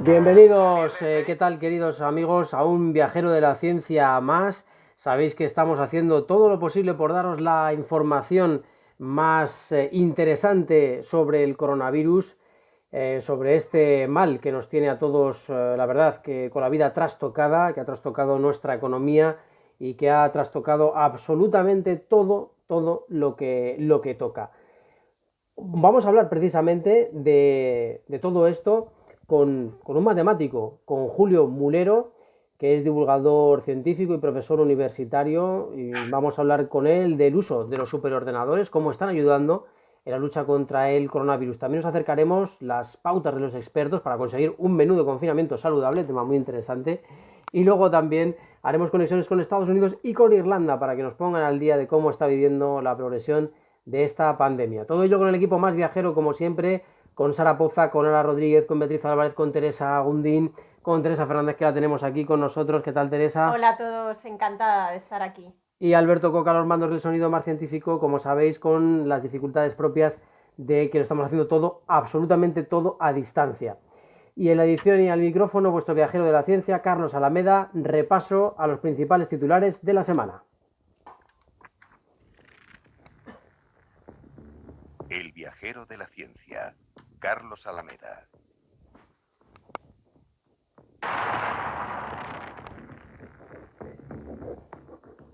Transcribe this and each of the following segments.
Bienvenidos, ¿qué tal queridos amigos? A un viajero de la ciencia más. Sabéis que estamos haciendo todo lo posible por daros la información más interesante sobre el coronavirus, sobre este mal que nos tiene a todos, la verdad, que con la vida trastocada, que ha trastocado nuestra economía y que ha trastocado absolutamente todo lo que toca. Vamos a hablar precisamente de todo esto con un matemático, con Julio Mulero, que es divulgador científico y profesor universitario, y vamos a hablar con él del uso de los superordenadores, cómo están ayudando en la lucha contra el coronavirus. También nos acercaremos las pautas de los expertos para conseguir un menú de confinamiento saludable, tema muy interesante, y luego también haremos conexiones con Estados Unidos y con Irlanda para que nos pongan al día de cómo está viviendo la progresión de esta pandemia. Todo ello con el equipo más viajero, como siempre, con Sara Poza, con Ana Rodríguez, con Beatriz Álvarez, con Teresa Gundín, con Teresa Fernández, que la tenemos aquí con nosotros. ¿Qué tal, Teresa? Hola a todos, encantada de estar aquí. Y Alberto Coca, los mandos del sonido más científico, como sabéis, con las dificultades propias de que lo estamos haciendo todo, absolutamente todo, a distancia. Y en la edición y al micrófono, vuestro viajero de la ciencia, Carlos Alameda, repaso a los principales titulares de la semana. El viajero de la ciencia, Carlos Alameda.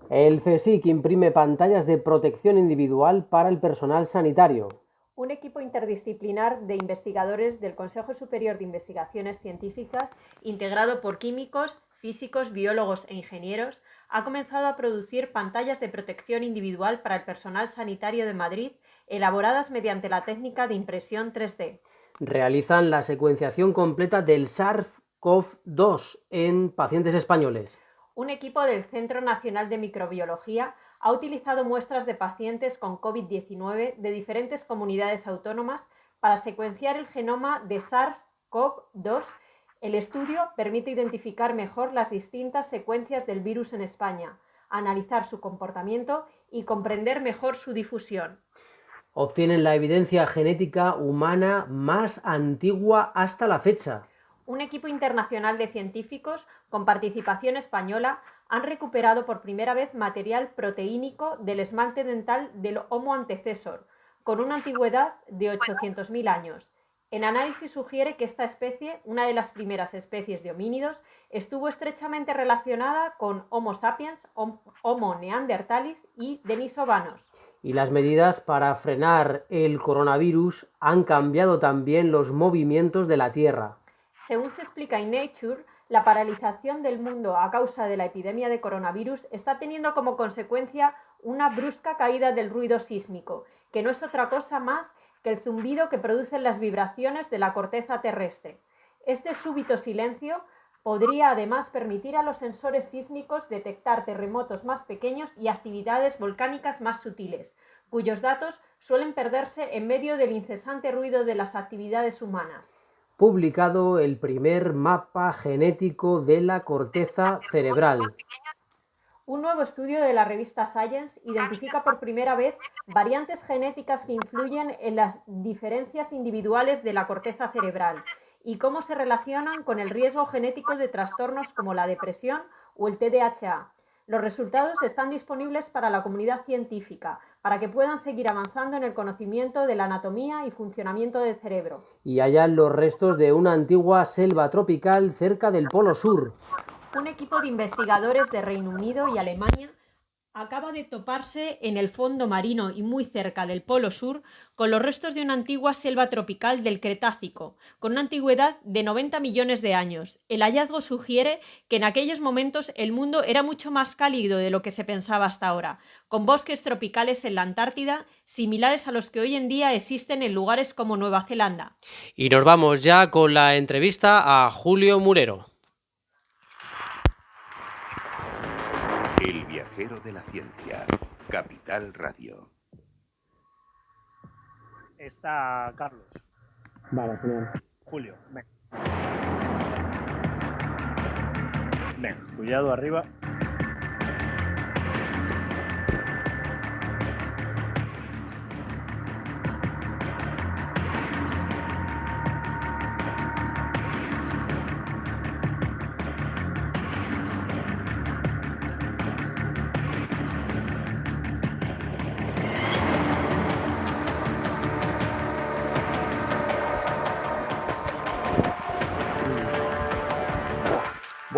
El CSIC imprime pantallas de protección individual para el personal sanitario. Un equipo interdisciplinar de investigadores del Consejo Superior de Investigaciones Científicas, integrado por químicos, físicos, biólogos e ingenieros, ha comenzado a producir pantallas de protección individual para el personal sanitario de Madrid, elaboradas mediante la técnica de impresión 3D. Realizan la secuenciación completa del SARS-CoV-2 en pacientes españoles. Un equipo del Centro Nacional de Microbiología ha utilizado muestras de pacientes con COVID-19 de diferentes comunidades autónomas para secuenciar el genoma de SARS-CoV-2. El estudio permite identificar mejor las distintas secuencias del virus en España, analizar su comportamiento y comprender mejor su difusión. Obtienen la evidencia genética humana más antigua hasta la fecha. Un equipo internacional de científicos con participación española han recuperado por primera vez material proteínico del esmalte dental del Homo antecessor, con una antigüedad de 800.000 años. El análisis sugiere que esta especie, una de las primeras especies de homínidos, estuvo estrechamente relacionada con Homo sapiens, Homo neanderthalis y denisovanos. Y las medidas para frenar el coronavirus han cambiado también los movimientos de la Tierra. Según se explica en Nature, la paralización del mundo a causa de la epidemia de coronavirus está teniendo como consecuencia una brusca caída del ruido sísmico, que no es otra cosa más que el zumbido que producen las vibraciones de la corteza terrestre. Este súbito silencio podría además permitir a los sensores sísmicos detectar terremotos más pequeños y actividades volcánicas más sutiles, cuyos datos suelen perderse en medio del incesante ruido de las actividades humanas. Publicado el primer mapa genético de la corteza cerebral. Un nuevo estudio de la revista Science identifica por primera vez variantes genéticas que influyen en las diferencias individuales de la corteza cerebral y cómo se relacionan con el riesgo genético de trastornos como la depresión o el TDAH. Los resultados están disponibles para la comunidad científica, para que puedan seguir avanzando en el conocimiento de la anatomía y funcionamiento del cerebro. Y hallan los restos de una antigua selva tropical cerca del Polo Sur. Un equipo de investigadores de Reino Unido y Alemania acaba de toparse en el fondo marino y muy cerca del Polo Sur con los restos de una antigua selva tropical del Cretácico, con una antigüedad de 90 millones de años. El hallazgo sugiere que en aquellos momentos el mundo era mucho más cálido de lo que se pensaba hasta ahora, con bosques tropicales en la Antártida, similares a los que hoy en día existen en lugares como Nueva Zelanda. Y nos vamos ya con la entrevista a Julio Mulero. El viajero de la ciencia, Capital Radio. Está Carlos. Vale, genial. Julio, ven. Ven, cuidado arriba.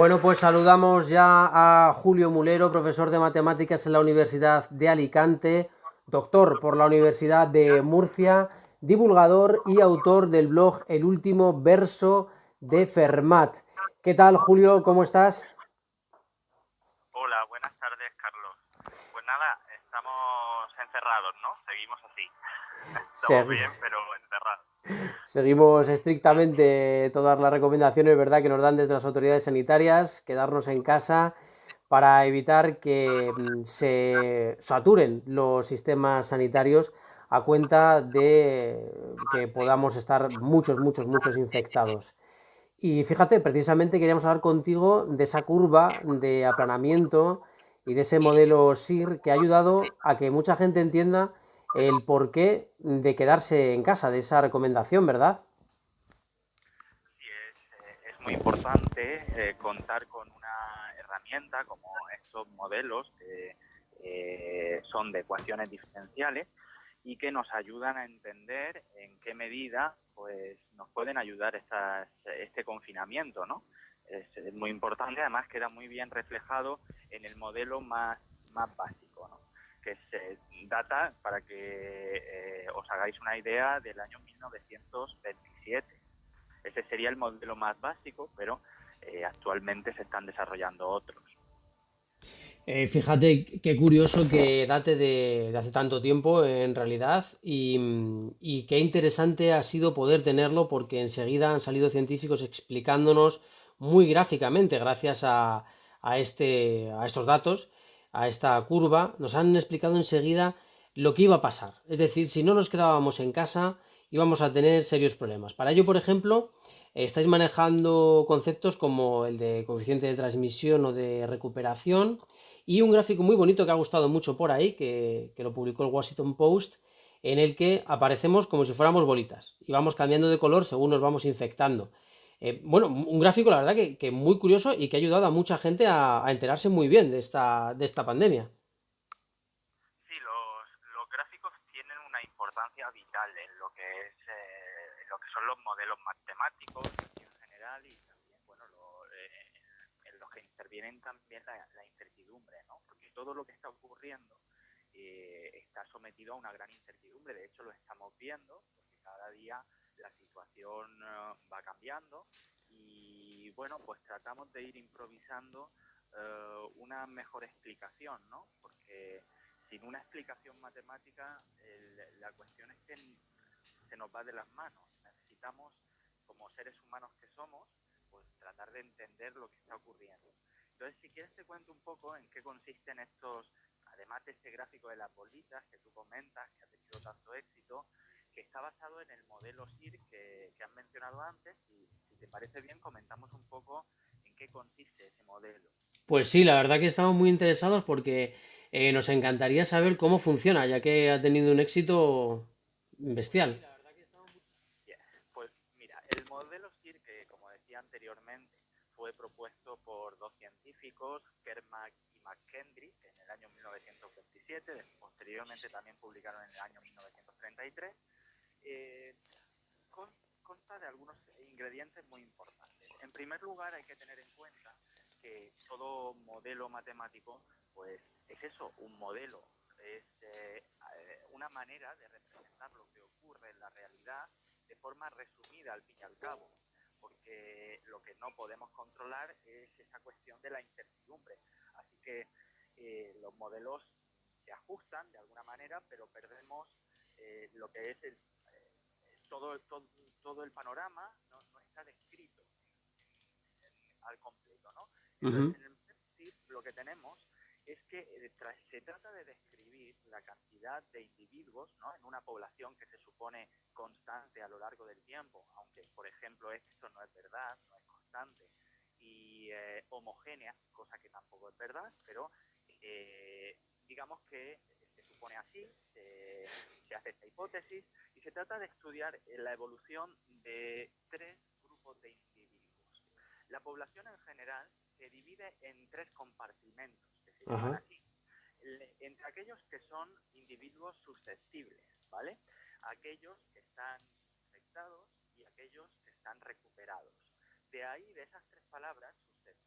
Bueno, pues saludamos ya a Julio Mulero, profesor de matemáticas en la Universidad de Alicante, doctor por la Universidad de Murcia, divulgador y autor del blog El último verso de Fermat. ¿Qué tal, Julio? ¿Cómo estás? Hola, buenas tardes, Carlos. Pues nada, estamos encerrados, ¿no? Seguimos así. Estamos Se- bien, pero encerrados. Seguimos estrictamente todas las recomendaciones, ¿verdad?, que nos dan desde las autoridades sanitarias, quedarnos en casa para evitar que se saturen los sistemas sanitarios a cuenta de que podamos estar muchos infectados. Y fíjate, precisamente queríamos hablar contigo de esa curva de aplanamiento y de ese modelo SIR que ha ayudado a que mucha gente entienda el porqué de quedarse en casa, de esa recomendación, ¿verdad? Sí, es muy importante contar con una herramienta como estos modelos que son de ecuaciones diferenciales y que nos ayudan a entender en qué medida pues nos pueden ayudar este confinamiento, ¿no? Es muy importante, además queda muy bien reflejado en el modelo más básico, ¿no? Que se data, para que os hagáis una idea, del año 1927. Ese sería el modelo más básico, pero actualmente se están desarrollando otros. Fíjate qué curioso que date de hace tanto tiempo en realidad y qué interesante ha sido poder tenerlo porque enseguida han salido científicos explicándonos muy gráficamente, gracias a estos datos, a esta curva, nos han explicado enseguida lo que iba a pasar. Es decir, si no nos quedábamos en casa íbamos a tener serios problemas. Para ello, por ejemplo, estáis manejando conceptos como el de coeficiente de transmisión o de recuperación y un gráfico muy bonito que ha gustado mucho por ahí, que lo publicó el Washington Post, en el que aparecemos como si fuéramos bolitas y vamos cambiando de color según nos vamos infectando. Bueno, un gráfico la verdad que muy curioso y que ha ayudado a mucha gente a enterarse muy bien de esta pandemia. Sí, los gráficos tienen una importancia vital en lo que en lo que son los modelos matemáticos en general y también, bueno, en los que intervienen también la incertidumbre, ¿no? Porque todo lo que está ocurriendo está sometido a una gran incertidumbre. De hecho, lo estamos viendo porque cada día la situación va cambiando y, bueno, pues tratamos de ir improvisando una mejor explicación, ¿no? Porque sin una explicación matemática, la cuestión es que se nos va de las manos. Necesitamos, como seres humanos que somos, pues tratar de entender lo que está ocurriendo. Entonces, si quieres te cuento un poco en qué consisten estos, además de este gráfico de las bolitas que tú comentas, que ha tenido tanto éxito, que está basado en el modelo SIR que has mencionado antes, y si te parece bien, comentamos un poco en qué consiste ese modelo. Pues sí, la verdad que estamos muy interesados porque nos encantaría saber cómo funciona, ya que ha tenido un éxito bestial. Bien, pues mira, el modelo SIR, que como decía anteriormente, fue propuesto por dos científicos, Kermack y McKendry, en el año 1927, posteriormente también publicaron en el año 1933, eh, consta de algunos ingredientes muy importantes. En primer lugar, hay que tener en cuenta que todo modelo matemático, pues es eso, un modelo, es una manera de representar lo que ocurre en la realidad de forma resumida al fin y al cabo, porque lo que no podemos controlar es esa cuestión de la incertidumbre. Así que los modelos se ajustan de alguna manera, pero perdemos lo que es todo el panorama, no está descrito al completo, ¿no? Ujú. Entonces, en el PEPSID lo que tenemos es que se trata de describir la cantidad de individuos, ¿no?, en una población que se supone constante a lo largo del tiempo, aunque, por ejemplo, esto no es verdad, no es constante, y homogénea, cosa que tampoco es verdad, pero digamos que se supone así, se hace esta hipótesis, y se trata de estudiar la evolución de tres grupos de individuos. La población en general se divide en tres compartimentos, que se llaman Ajá. así. Entre aquellos que son individuos susceptibles, ¿vale? Aquellos que están infectados y aquellos que están recuperados. De ahí, de esas tres palabras,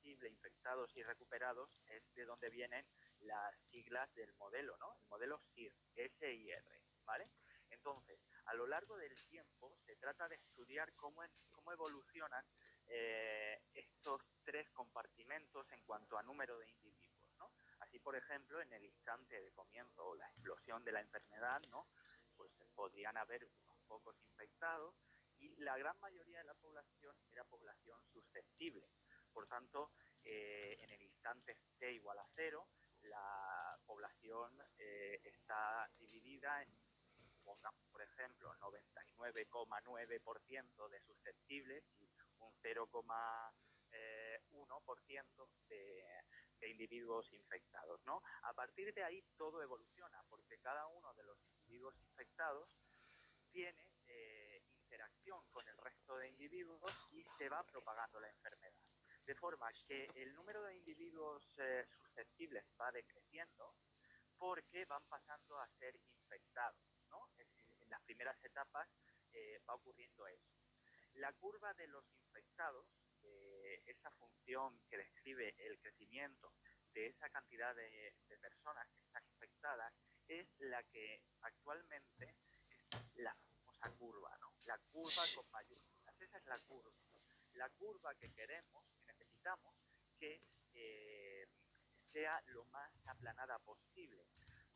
susceptible, infectados y recuperados, es de donde vienen las siglas del modelo, ¿no? El modelo SIR, S-I-R, ¿vale? Entonces, a lo largo del tiempo se trata de estudiar cómo evolucionan estos tres compartimentos en cuanto a número de individuos, ¿no? Así, por ejemplo, en el instante de comienzo o la explosión de la enfermedad, ¿no? Pues podrían haber unos pocos infectados y la gran mayoría de la población era población susceptible. Por tanto, en el instante t igual a 0, la población está dividida en, pongamos, por ejemplo, 99,9% de susceptibles y un 0,1% de individuos infectados, ¿no? A partir de ahí todo evoluciona, porque cada uno de los individuos infectados tiene interacción con el resto de individuos y se va propagando la enfermedad. De forma que el número de individuos susceptibles va decreciendo porque van pasando a ser infectados, ¿no? Es decir, en las primeras etapas va ocurriendo eso. La curva de los infectados, esa función que describe el crecimiento de esa cantidad de personas que están infectadas, es la que actualmente es la famosa curva, ¿no? La curva con mayúsculas, esa es la curva. La curva que queremos, que necesitamos, que sea lo más aplanada posible.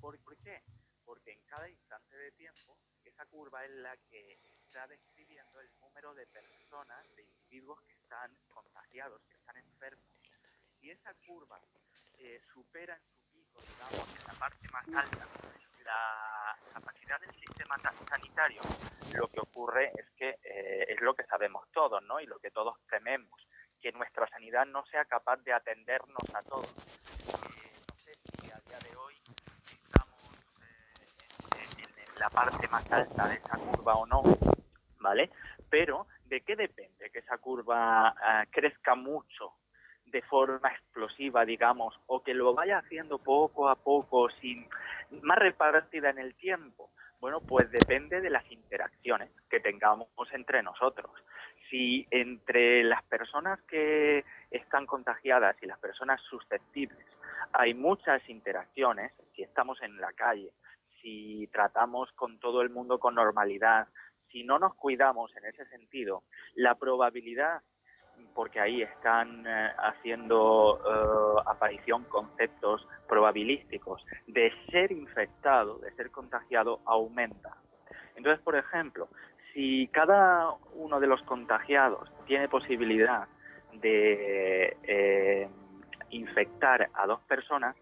¿Por qué? Porque en cada instante de tiempo, esa curva es la que está describiendo el número de personas, de individuos que están contagiados, que están enfermos. Si esa curva supera en su pico, digamos, en la parte más alta, la capacidad del sistema sanitario, lo que ocurre es que es lo que sabemos todos, ¿no? Y lo que todos tememos, que nuestra sanidad no sea capaz de atendernos a todos. No sé si a día de hoy estamos en la parte más alta de esa curva o no, ¿vale? Pero, ¿de qué depende que esa curva crezca mucho de forma explosiva, digamos, o que lo vaya haciendo poco a poco, más repartida en el tiempo? Bueno, pues depende de las interacciones que tengamos entre nosotros. Si entre las personas que están contagiadas y las personas susceptibles hay muchas interacciones, si estamos en la calle, si tratamos con todo el mundo con normalidad, si no nos cuidamos en ese sentido, la probabilidad, porque ahí están haciendo aparición conceptos probabilísticos, de ser infectado, de ser contagiado, aumenta. Entonces, por ejemplo, si cada uno de los contagiados tiene posibilidad de infectar a 2 personas,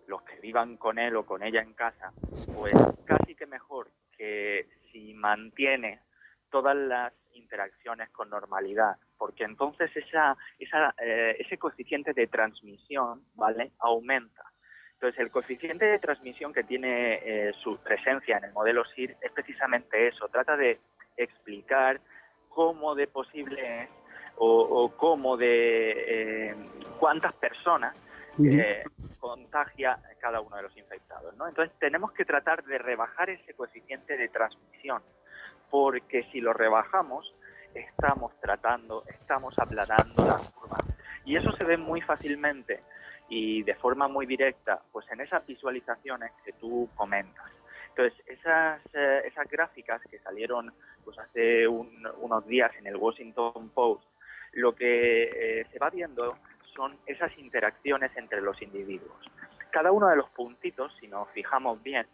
los que vivan con él o con ella en casa, pues casi que mejor que si mantiene todas las interacciones con normalidad, porque entonces ese coeficiente de transmisión, ¿vale?, aumenta. Entonces, el coeficiente de transmisión que tiene su presencia en el modelo SIR es precisamente eso. Trata de explicar cómo de posible es o cómo de cuántas personas contagia cada uno de los infectados, ¿no? Entonces, tenemos que tratar de rebajar ese coeficiente de transmisión, porque si lo rebajamos, estamos aplanando la curva. Y eso se ve muy fácilmente y de forma muy directa, pues en esas visualizaciones que tú comentas. Entonces, esas gráficas que salieron pues hace unos días en el Washington Post, lo que se va viendo son esas interacciones entre los individuos. Cada uno de los puntitos, si nos fijamos bien,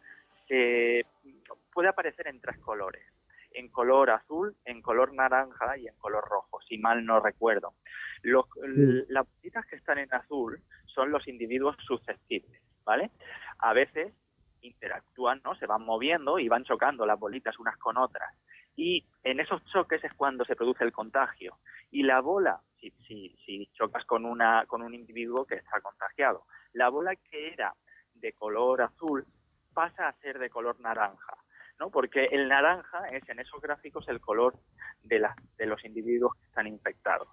puede aparecer en 3 colores. En color azul, en color naranja y en color rojo, si mal no recuerdo. Las bolitas que están en azul son los individuos susceptibles, ¿vale? A veces interactúan, ¿no? Se van moviendo y van chocando las bolitas unas con otras. Y en esos choques es cuando se produce el contagio. Y la bola, si chocas con un individuo que está contagiado, la bola que era de color azul pasa a ser de color naranja, ¿no? Porque el naranja es en esos gráficos el color de los individuos que están infectados.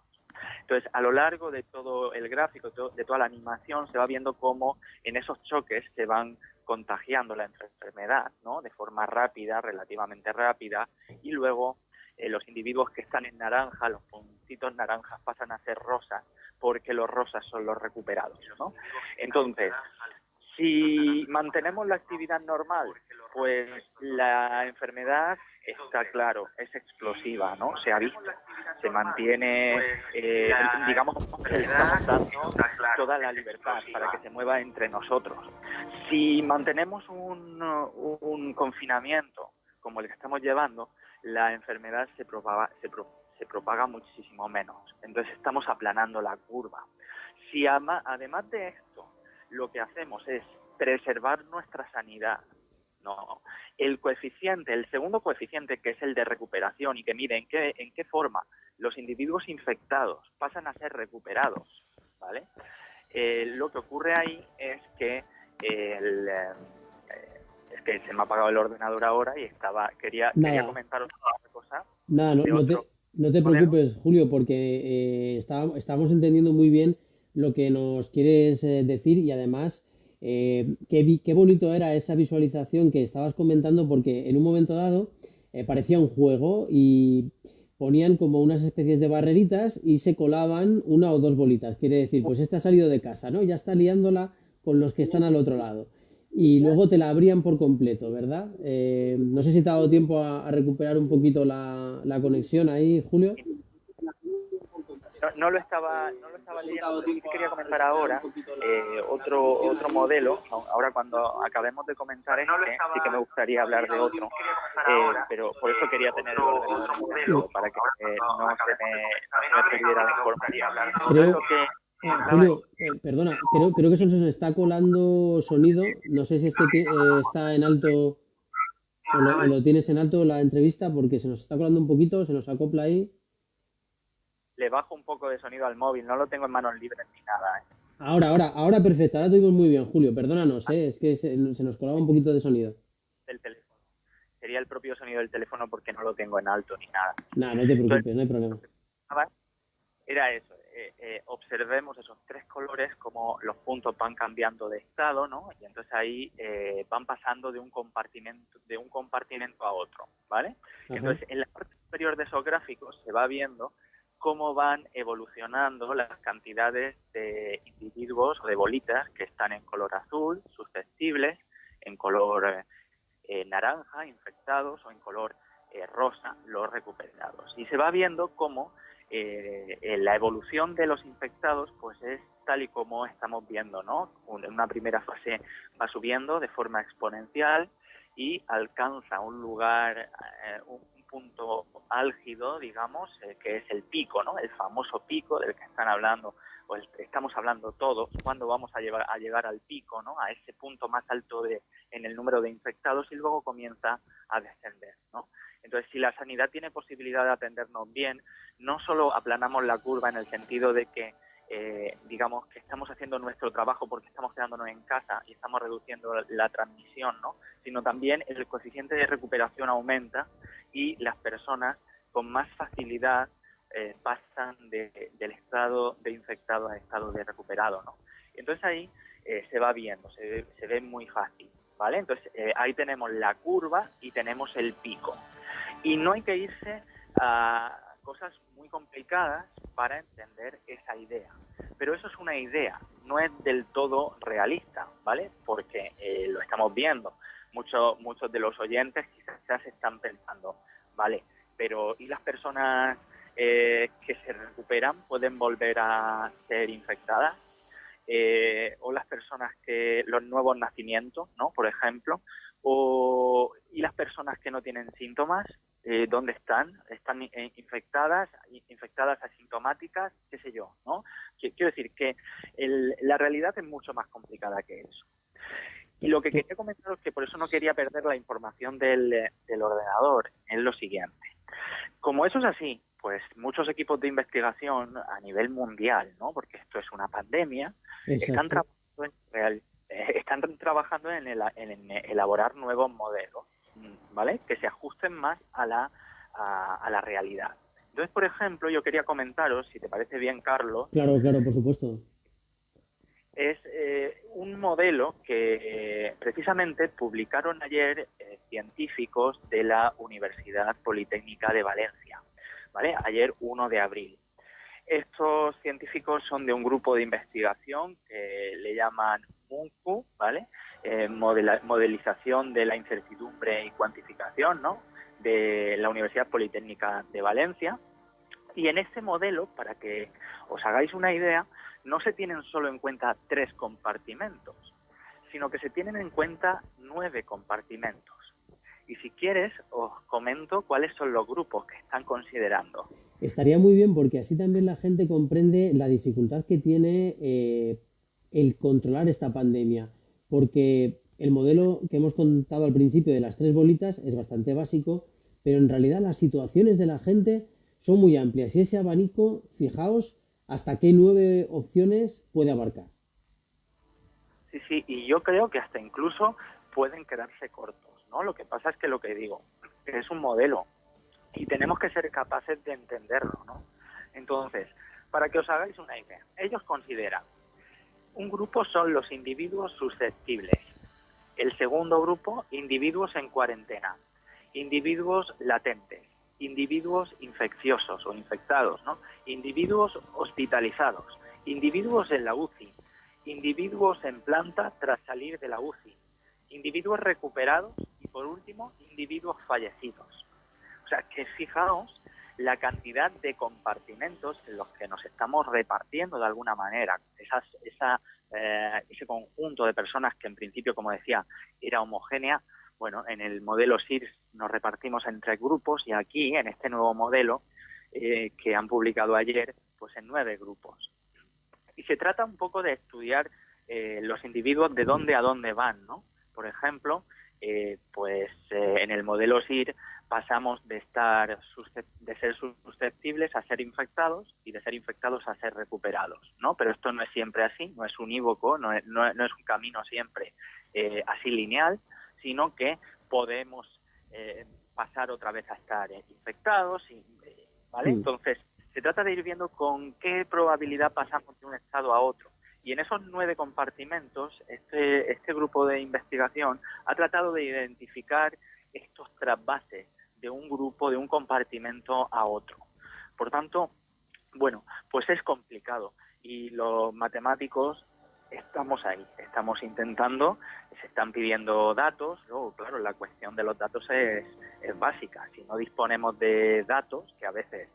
Entonces, a lo largo de todo el gráfico, de toda la animación, se va viendo cómo en esos choques se van contagiando la enfermedad, ¿no?, de forma rápida, relativamente rápida, y luego los individuos que están en naranja, los puntitos naranjas pasan a ser rosas porque los rosas son los recuperados, ¿no? Entonces, si mantenemos la actividad normal, pues la enfermedad está claro, es explosiva, ¿no? Se ha visto, se mantiene, digamos, que le estamos dando toda la libertad para que se mueva entre nosotros. Si mantenemos un confinamiento como el que estamos llevando, la enfermedad se propaga muchísimo menos. Entonces estamos aplanando la curva. Si además de esto, lo que hacemos es preservar nuestra sanidad, no, el segundo coeficiente, que es el de recuperación y que mide en qué forma los individuos infectados pasan a ser recuperados, ¿vale? Lo que ocurre ahí es que es que se me ha apagado el ordenador ahora y quería comentar otra cosa. Nada, no te preocupes, Julio, porque estábamos entendiendo muy bien lo que nos quieres decir y además qué bonito era esa visualización que estabas comentando, porque en un momento dado parecía un juego y ponían como unas especies de barreritas y se colaban una o dos bolitas. Quiere decir, pues este ha salido de casa, ¿no? Ya está liándola con los que están al otro lado. Y luego te la abrían por completo, ¿verdad? No sé si te ha dado tiempo a recuperar un poquito la conexión ahí, Julio. No lo estaba leyendo, pero sí que quería comentar ahora otro modelo. Ahora cuando acabemos de comentar sí que me gustaría hablar de otro, pero por eso quería tener el ordenador en modelo, para que no se me perdiera la información. Julio, perdona, creo que se nos está colando sonido. No sé si es que está en alto o lo tienes en alto la entrevista, porque se nos está colando un poquito, se nos acopla ahí. Le bajo un poco de sonido al móvil, no lo tengo en manos libres ni nada. Ahora perfecto, ahora te oímos muy bien, Julio. Perdónanos, es que se nos colaba un poquito de sonido. Del teléfono. Sería el propio sonido del teléfono porque no lo tengo en alto ni nada. Nada, no te preocupes. Entonces, no hay problema. Era eso, observemos esos tres colores, como los puntos van cambiando de estado, ¿no? Y entonces ahí van pasando de un compartimento a otro, ¿vale? Ajá. Entonces, en la parte superior de esos gráficos se va viendo cómo van evolucionando las cantidades de individuos o de bolitas que están en color azul, susceptibles, en color naranja, infectados, o en color rosa, los recuperados. Y se va viendo cómo la evolución de los infectados pues es tal y como estamos viendo, ¿no? En una primera fase va subiendo de forma exponencial y alcanza un lugar, un punto álgido, digamos, que es el pico, ¿no? El famoso pico del que están hablando, o estamos hablando todos, cuando vamos a llegar al pico, ¿no? A ese punto más alto en el número de infectados, y luego comienza a descender, ¿no? Entonces, si la sanidad tiene posibilidad de atendernos bien, no solo aplanamos la curva en el sentido de que, digamos, que estamos haciendo nuestro trabajo porque estamos quedándonos en casa y estamos reduciendo la transmisión, ¿no? Sino también el coeficiente de recuperación aumenta y las personas con más facilidad pasan del estado de infectado al estado de recuperado, ¿no? Entonces ahí se va viendo, se ve muy fácil, ¿vale? Entonces ahí tenemos la curva y tenemos el pico. Y no hay que irse a cosas muy complicadas para entender esa idea. Pero eso es una idea, no es del todo realista, ¿vale? Porque lo estamos viendo. Muchos de los oyentes quizás están pensando, ¿vale? Pero ¿y las personas que se recuperan pueden volver a ser infectadas? O las personas los nuevos nacimientos, ¿no? Por ejemplo, y las personas que no tienen síntomas, ¿dónde están? ¿Están infectadas asintomáticas? ¿Qué sé yo? ¿No? Quiero decir que la realidad es mucho más complicada que eso. Y lo que quería comentaros, que por eso no quería perder la información del ordenador, es lo siguiente. Como eso es así, pues muchos equipos de investigación a nivel mundial, ¿no? Porque esto es una pandemia, están trabajando en elaborar nuevos modelos, ¿vale? Que se ajusten más a la realidad. Entonces, por ejemplo, yo quería comentaros, si te parece bien, Carlos. Claro, por supuesto. Es un modelo que precisamente publicaron ayer científicos de la Universidad Politécnica de Valencia, ¿vale? Ayer 1 de abril. Estos científicos son de un grupo de investigación que le llaman MUNCU, ¿vale? Modelización de la incertidumbre y cuantificación, ¿no? De la Universidad Politécnica de Valencia. Y en este modelo, para que os hagáis una idea, no se tienen solo en cuenta 3 compartimentos, sino que se tienen en cuenta 9 compartimentos. Y si quieres, os comento cuáles son los grupos que están considerando. Estaría muy bien porque así también la gente comprende la dificultad que tiene el controlar esta pandemia. Porque el modelo que hemos contado al principio de las 3 bolitas es bastante básico, pero en realidad las situaciones de la gente son muy amplias. Y ese abanico, fijaos hasta qué 9 opciones puede abarcar. Sí, y yo creo que hasta incluso pueden quedarse cortos, ¿no? Lo que pasa es que lo que digo, es un modelo y tenemos que ser capaces de entenderlo, ¿no? Entonces, para que os hagáis una idea, ellos consideran un grupo son los individuos susceptibles, el segundo grupo, individuos en cuarentena, individuos latentes, individuos infecciosos o infectados, ¿no? Individuos hospitalizados, individuos en la UCI, individuos en planta tras salir de la UCI, individuos recuperados y, por último, individuos fallecidos. O sea, que fijaos la cantidad de compartimentos en los que nos estamos repartiendo de alguna manera. Ese conjunto de personas que en principio, como decía, era homogénea. Bueno, en el modelo SIRS nos repartimos en 3 grupos y aquí, en este nuevo modelo que han publicado ayer, pues en 9 grupos. Y se trata un poco de estudiar los individuos de dónde a dónde van, ¿no? Por ejemplo, en el modelo SIR pasamos de ser susceptibles a ser infectados y de ser infectados a ser recuperados, ¿no? Pero esto no es siempre así, no es unívoco, no es un camino siempre así lineal, sino que podemos pasar otra vez a estar infectados, ¿vale? Entonces, se trata de ir viendo con qué probabilidad pasamos de un estado a otro. Y en esos 9 compartimentos, este grupo de investigación ha tratado de identificar estos trasvases de un grupo, de un compartimento a otro. Por tanto, bueno, pues es complicado. Y los matemáticos estamos ahí, estamos intentando, se están pidiendo datos. Luego, claro, la cuestión de los datos es básica. Si no disponemos de datos, que a veces,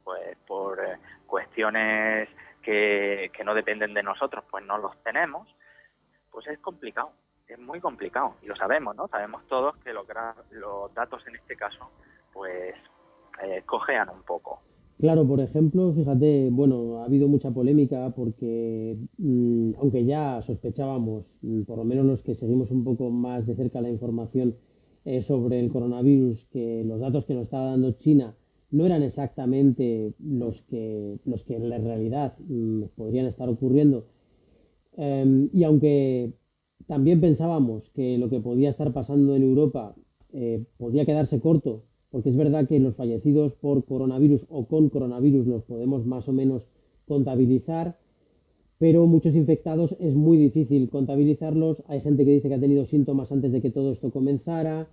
pues por cuestiones que no dependen de nosotros, pues no los tenemos, pues es complicado, es muy complicado. Y lo sabemos, ¿no? Sabemos todos que los datos en este caso, pues cojean un poco. Claro, por ejemplo, fíjate, bueno, ha habido mucha polémica porque, aunque ya sospechábamos, por lo menos los que seguimos un poco más de cerca la información sobre el coronavirus, que los datos que nos estaba dando China no eran exactamente los que en la realidad podrían estar ocurriendo. Y aunque también pensábamos que lo que podía estar pasando en Europa podía quedarse corto, porque es verdad que los fallecidos por coronavirus o con coronavirus los podemos más o menos contabilizar, pero muchos infectados es muy difícil contabilizarlos. Hay gente que dice que ha tenido síntomas antes de que todo esto comenzara.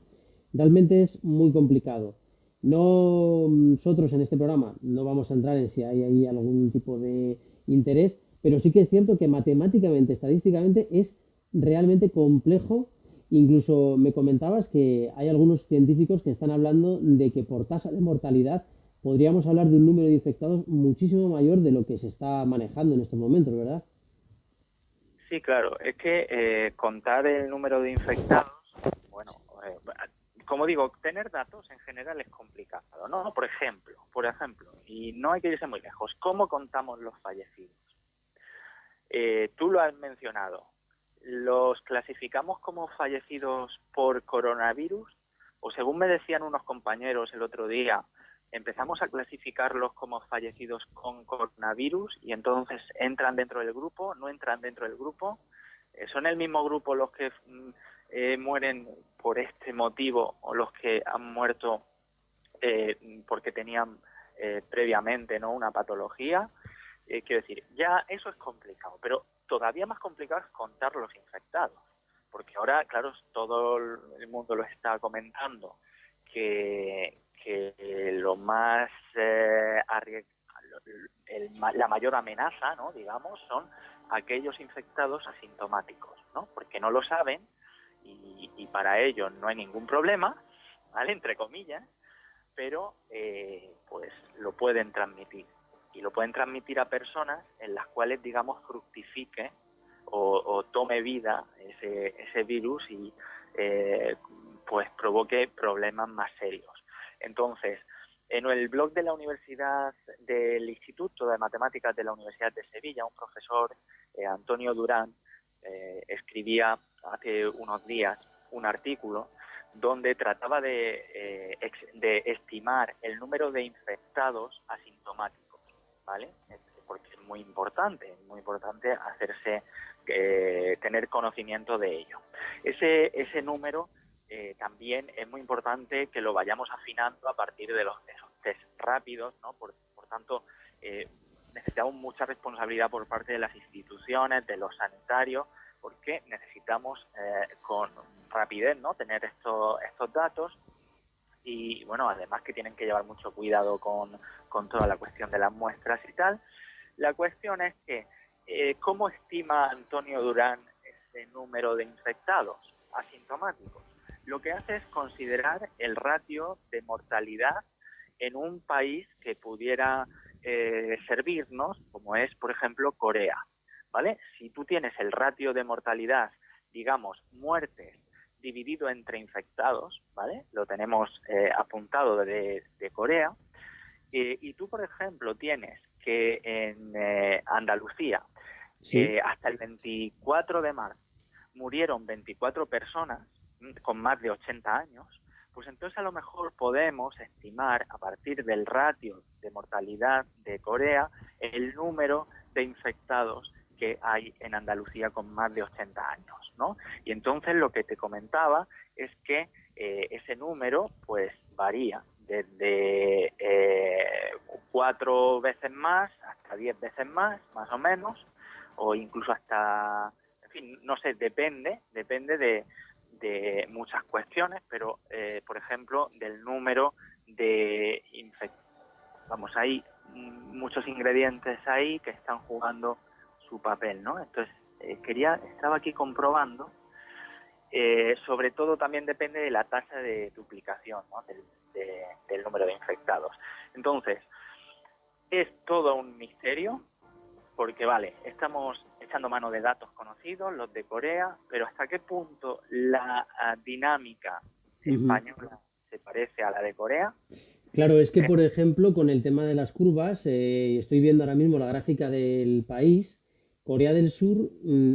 Realmente es muy complicado. Nosotros en este programa no vamos a entrar en si hay ahí algún tipo de interés, pero sí que es cierto que matemáticamente, estadísticamente, es realmente complejo. Incluso me comentabas que hay algunos científicos que están hablando de que por tasa de mortalidad podríamos hablar de un número de infectados muchísimo mayor de lo que se está manejando en estos momentos, ¿verdad? Sí, claro. Es que contar el número de infectados, bueno, como digo, tener datos en general es complicado, ¿no? Por ejemplo, y no hay que irse muy lejos, ¿cómo contamos los fallecidos? Tú lo has mencionado. ¿Los clasificamos como fallecidos por coronavirus? O según me decían unos compañeros el otro día, empezamos a clasificarlos como fallecidos con coronavirus y entonces entran dentro del grupo, no entran dentro del grupo. ¿Son el mismo grupo los que mueren por este motivo o los que han muerto porque tenían previamente, ¿no?, una patología? Quiero decir, ya eso es complicado, pero todavía más complicado es contar los infectados, porque ahora, claro, todo el mundo lo está comentando, que lo la mayor amenaza, ¿no? Digamos, son aquellos infectados asintomáticos, ¿no? Porque no lo saben y para ellos no hay ningún problema, ¿vale? Entre comillas, pero pues lo pueden transmitir. Y lo pueden transmitir a personas en las cuales, digamos, fructifique o tome vida ese virus y pues provoque problemas más serios. Entonces, en el blog de la Universidad del Instituto de Matemáticas de la Universidad de Sevilla, un profesor, Antonio Durán, escribía hace unos días un artículo donde trataba de estimar el número de infectados asintomáticos, ¿vale? Porque es muy importante hacerse, tener conocimiento de ello. Ese número también es muy importante que lo vayamos afinando a partir de esos test rápidos, ¿no? Por tanto, necesitamos mucha responsabilidad por parte de las instituciones, de los sanitarios, porque necesitamos con rapidez, ¿no? Tener estos datos y, bueno, además que tienen que llevar mucho cuidado con toda la cuestión de las muestras y tal. La cuestión es que, ¿cómo estima Antonio Durán ese número de infectados asintomáticos? Lo que hace es considerar el ratio de mortalidad en un país que pudiera servirnos, como es, por ejemplo, Corea, ¿vale? Si tú tienes el ratio de mortalidad, digamos, muertes dividido entre infectados, ¿vale? Lo tenemos apuntado de Corea, y tú, por ejemplo, tienes que en Andalucía, Sí. hasta el 24 de marzo, murieron 24 personas con más de 80 años, pues entonces a lo mejor podemos estimar a partir del ratio de mortalidad de Corea el número de infectados que hay en Andalucía con más de 80 años, ¿no? Y entonces lo que te comentaba es que ese número pues varía desde 4 veces más hasta 10 veces más o menos, o incluso hasta, en fin, no sé, depende de muchas cuestiones, pero por ejemplo del número de infectados. Vamos, hay muchos ingredientes ahí que están jugando su papel, ¿no? Entonces, estaba aquí comprobando, sobre todo también depende de la tasa de duplicación, ¿no? del número de infectados. Entonces, es todo un misterio, porque vale, estamos echando mano de datos conocidos, los de Corea, pero ¿hasta qué punto la dinámica española se parece a la de Corea? Claro, es que, por ejemplo, con el tema de las curvas, estoy viendo ahora mismo la gráfica del país. Corea del Sur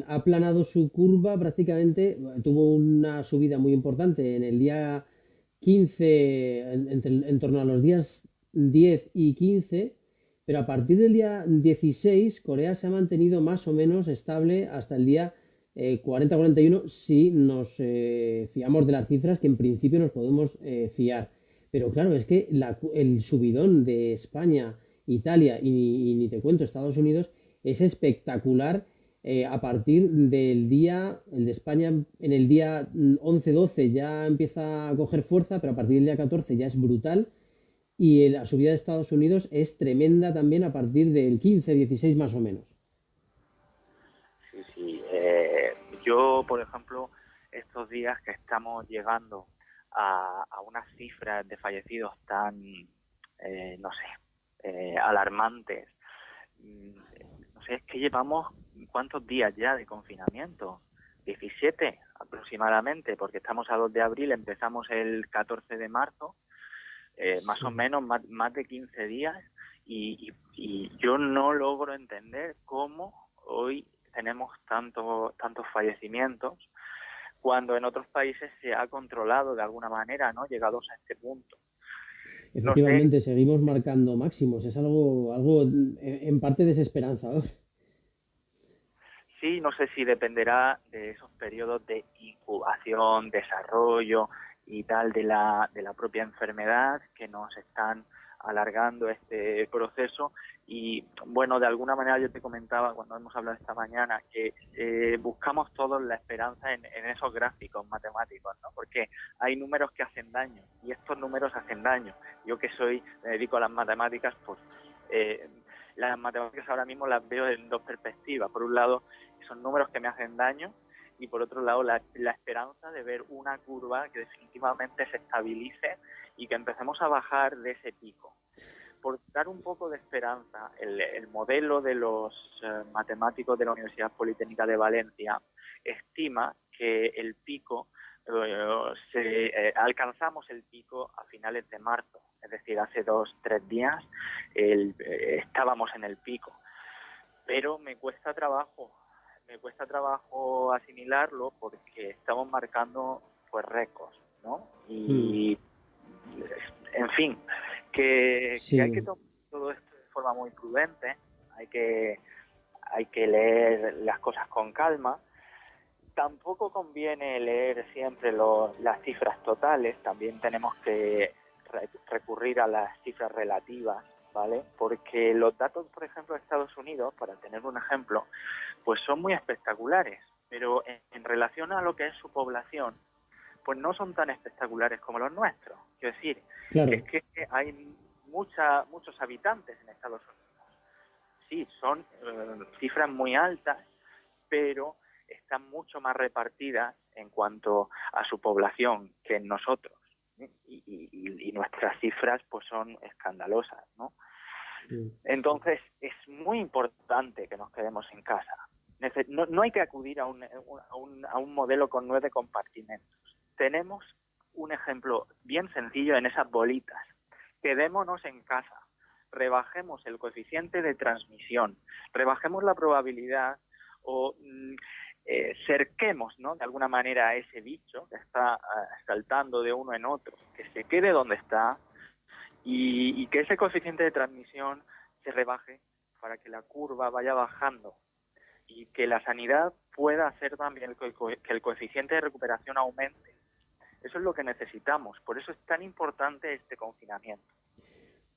ha aplanado su curva prácticamente, tuvo una subida muy importante en el día 15, en torno a los días 10 y 15, pero a partir del día 16, Corea se ha mantenido más o menos estable hasta el día 40-41, si nos fiamos de las cifras que en principio nos podemos fiar. Pero claro, es que el subidón de España, Italia y ni te cuento Estados Unidos es espectacular a partir del día, el de España en el día 11-12 ya empieza a coger fuerza, pero a partir del día 14 ya es brutal y la subida de Estados Unidos es tremenda también a partir del 15-16 más o menos. Sí. Yo, por ejemplo, estos días que estamos llegando a unas cifras de fallecidos tan, no sé, alarmantes. No sé, es que llevamos ¿cuántos días ya de confinamiento? 17 aproximadamente, porque estamos a 2 de abril, empezamos el 14 de marzo, más o menos más de 15 días, y yo no logro entender cómo hoy tenemos tantos fallecimientos, cuando en otros países se ha controlado de alguna manera, ¿no? Llegados a este punto. Efectivamente, seguimos marcando máximos, es algo en parte desesperanzador. Sí, no sé si dependerá de esos periodos de incubación, desarrollo y tal de la propia enfermedad que nos están alargando este proceso. Y bueno, de alguna manera yo te comentaba cuando hemos hablado esta mañana que buscamos todos la esperanza en esos gráficos matemáticos, ¿no? Porque hay números que hacen daño y estos números hacen daño. Yo que me dedico a las matemáticas, pues las matemáticas ahora mismo las veo en dos perspectivas. Por un lado, son números que me hacen daño, y por otro lado, la esperanza de ver una curva que definitivamente se estabilice y que empecemos a bajar de ese pico. Por dar un poco de esperanza, el modelo de los matemáticos de la Universidad Politécnica de Valencia estima que el pico, alcanzamos el pico a finales de marzo, es decir, hace 2-3 días estábamos en el pico. Pero me cuesta trabajo asimilarlo porque estamos marcando pues récords, ¿no? Y en fin, que hay que tomar todo esto de forma muy prudente, hay que leer las cosas con calma. Tampoco conviene leer siempre las cifras totales, también tenemos que recurrir a las cifras relativas, ¿vale? Porque los datos, por ejemplo, de Estados Unidos, para tener un ejemplo, pues son muy espectaculares, pero en relación a lo que es su población, pues no son tan espectaculares como los nuestros. Quiero decir, Claro. que es que hay muchos habitantes en Estados Unidos. Sí, son cifras muy altas, pero están mucho más repartidas en cuanto a su población que en nosotros. Y nuestras cifras pues son escandalosas, ¿no? Entonces es muy importante que nos quedemos en casa. No hay que acudir a un modelo con 9 compartimentos. Tenemos un ejemplo bien sencillo en esas bolitas. Quedémonos en casa, rebajemos el coeficiente de transmisión, rebajemos la probabilidad o cerquemos, ¿no?, de alguna manera a ese bicho que está saltando de uno en otro, que se quede donde está y que ese coeficiente de transmisión se rebaje para que la curva vaya bajando y que la sanidad pueda hacer también que el coeficiente de recuperación aumente. Eso es lo que necesitamos, por eso es tan importante este confinamiento.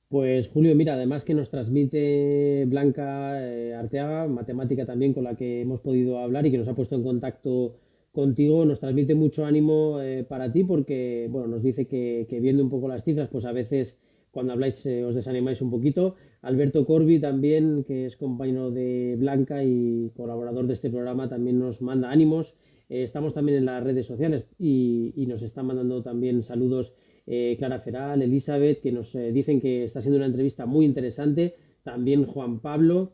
Pues Julio, mira, además que nos transmite Blanca Arteaga, matemática también con la que hemos podido hablar y que nos ha puesto en contacto contigo, nos transmite mucho ánimo para ti porque, bueno, nos dice que viendo un poco las cifras, pues a veces cuando habláis os desanimáis un poquito. Alberto Corbi también, que es compañero de Blanca y colaborador de este programa, también nos manda ánimos. Estamos también en las redes sociales y nos están mandando también saludos Clara Feral, Elizabeth, que nos dicen que está siendo una entrevista muy interesante. También Juan Pablo.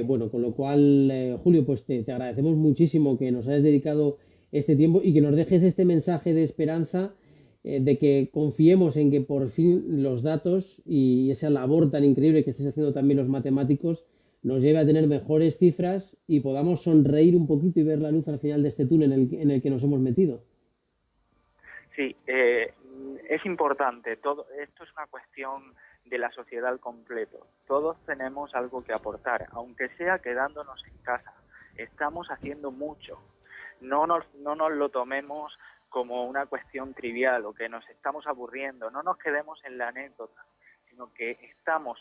Bueno, con lo cual, Julio, pues te agradecemos muchísimo que nos hayas dedicado este tiempo y que nos dejes este mensaje de esperanza, de que confiemos en que por fin los datos y esa labor tan increíble que estáis haciendo también los matemáticos nos lleve a tener mejores cifras y podamos sonreír un poquito y ver la luz al final de este túnel en el que nos hemos metido. Sí, es importante. Esto es una cuestión de la sociedad al completo. Todos tenemos algo que aportar, aunque sea quedándonos en casa. Estamos haciendo mucho. No nos lo tomemos como una cuestión trivial o que nos estamos aburriendo. No nos quedemos en la anécdota, sino que estamos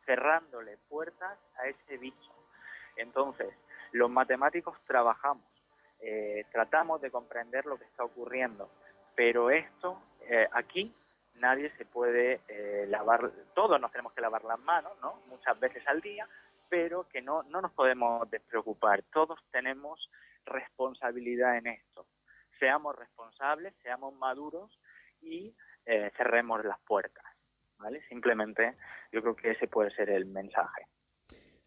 cerrándole puertas a ese bicho. Entonces, los matemáticos trabajamos, tratamos de comprender lo que está ocurriendo, pero esto, aquí, nadie se puede lavar, todos nos tenemos que lavar las manos, ¿no?, muchas veces al día, pero que no nos podemos despreocupar. Todos tenemos responsabilidad en esto. Seamos responsables, seamos maduros y cerremos las puertas, ¿vale? Simplemente yo creo que ese puede ser el mensaje.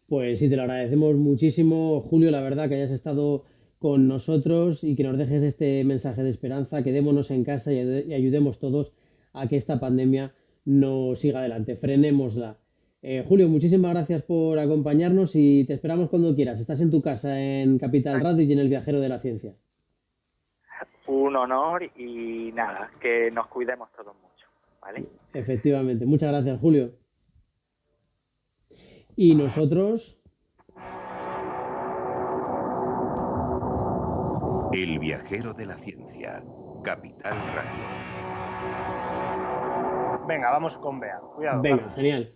Pues sí, te lo agradecemos muchísimo, Julio, la verdad que hayas estado con nosotros y que nos dejes este mensaje de esperanza, quedémonos en casa y ayudemos todos a que esta pandemia no siga adelante, frenémosla. Julio, muchísimas gracias por acompañarnos y te esperamos cuando quieras. Estás en tu casa en Capital Radio y en El Viajero de la Ciencia. Un honor y nada, que nos cuidemos todos mucho, ¿vale? Efectivamente, muchas gracias, Julio. Y nosotros... El Viajero de la Ciencia, Capital Radio. Venga, vamos con Bea. Cuidado. Venga, genial.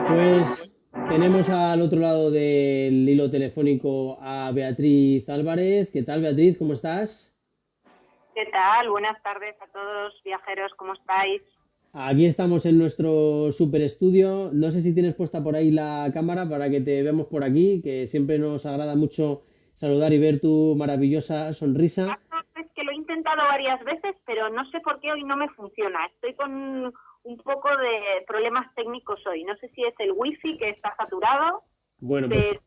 Pues tenemos tenemos al otro lado del hilo telefónico a Beatriz Álvarez. ¿Qué tal, Beatriz? ¿Cómo estás? ¿Qué tal? Buenas tardes a todos viajeros, ¿cómo estáis? Aquí estamos en nuestro super estudio. No sé si tienes puesta por ahí la cámara para que te veamos por aquí, que siempre nos agrada mucho saludar y ver tu maravillosa sonrisa. Es que lo he intentado varias veces, pero no sé por qué hoy no me funciona. Estoy con un poco de problemas técnicos hoy. No sé si es el wifi que está saturado, Bueno, pues,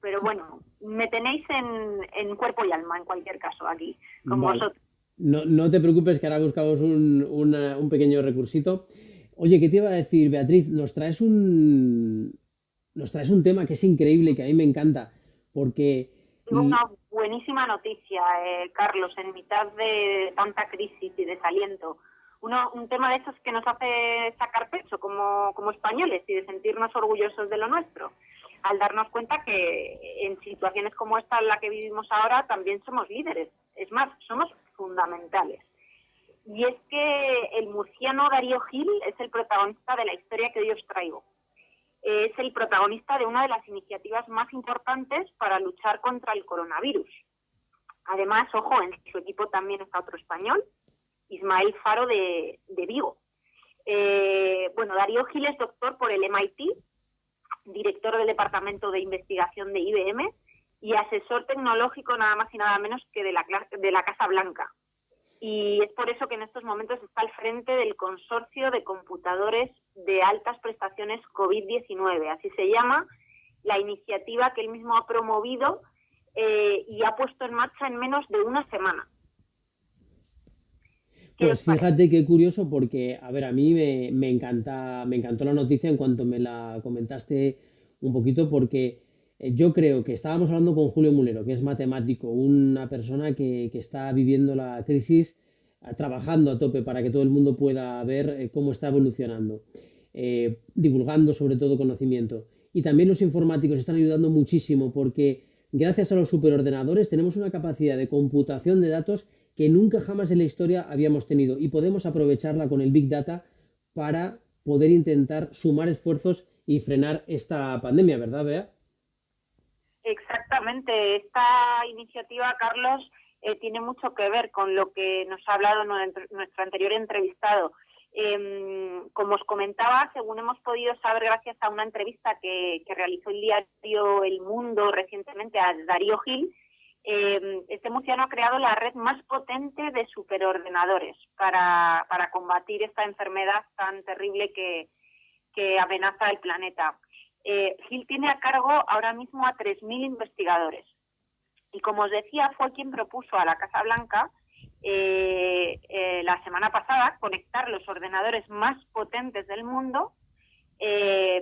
pero bueno, me tenéis en cuerpo y alma en cualquier caso aquí, con vale. vosotros. No te preocupes que ahora buscamos un pequeño recursito. Oye, ¿qué te iba a decir, Beatriz? Nos traes un tema que es increíble, que a mí me encanta, porque Tengo una buenísima noticia, Carlos, en mitad de tanta crisis y desaliento. Un tema de esos que nos hace sacar pecho como españoles y de sentirnos orgullosos de lo nuestro, al darnos cuenta que en situaciones como esta en la que vivimos ahora también somos líderes, es más, somos fundamentales. Y es que el murciano Darío Gil es el protagonista de la historia que hoy os traigo. Es el protagonista de una de las iniciativas más importantes para luchar contra el coronavirus. Además, ojo, en su equipo también está otro español, Ismael Faro de Vigo. Darío Gil es doctor por el MIT, director del Departamento de Investigación de IBM y asesor tecnológico nada más y nada menos que de la Casa Blanca. Y es por eso que en estos momentos está al frente del consorcio de computadores de altas prestaciones COVID-19, así se llama, la iniciativa que él mismo ha promovido y ha puesto en marcha en menos de una semana. pues fíjate qué curioso porque, a ver, a mí me encantó la noticia en cuanto me la comentaste un poquito porque yo creo que estábamos hablando con Julio Mulero, que es matemático, una persona que está viviendo la crisis, trabajando a tope para que todo el mundo pueda ver cómo está evolucionando, divulgando sobre todo conocimiento. Y también los informáticos están ayudando muchísimo porque gracias a los superordenadores tenemos una capacidad de computación de datos que nunca jamás en la historia habíamos tenido y podemos aprovecharla con el Big Data para poder intentar sumar esfuerzos y frenar esta pandemia, ¿verdad, Bea? Exactamente. Esta iniciativa, Carlos, tiene mucho que ver con lo que nos ha hablado nuestro anterior entrevistado. Como os comentaba, según hemos podido saber gracias a una entrevista que realizó el diario El Mundo recientemente a Darío Gil, este murciano ha creado la red más potente de superordenadores para combatir esta enfermedad tan terrible que amenaza el planeta. Gil tiene a cargo ahora mismo a 3.000 investigadores. Y como os decía, fue quien propuso a la Casa Blanca la semana pasada conectar los ordenadores más potentes del mundo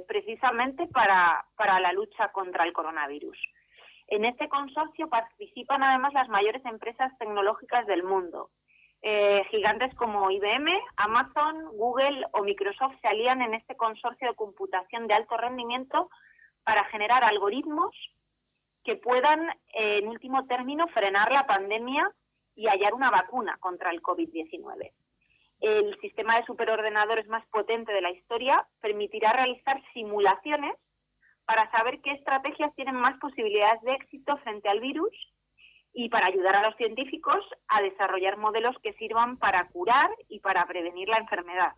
precisamente para la lucha contra el coronavirus. En este consorcio participan además las mayores empresas tecnológicas del mundo. Gigantes como IBM, Amazon, Google o Microsoft se alían en este consorcio de computación de alto rendimiento para generar algoritmos que puedan, en último término, frenar la pandemia y hallar una vacuna contra el COVID-19. El sistema de superordenadores más potente de la historia permitirá realizar simulaciones para saber qué estrategias tienen más posibilidades de éxito frente al virus y para ayudar a los científicos a desarrollar modelos que sirvan para curar y para prevenir la enfermedad.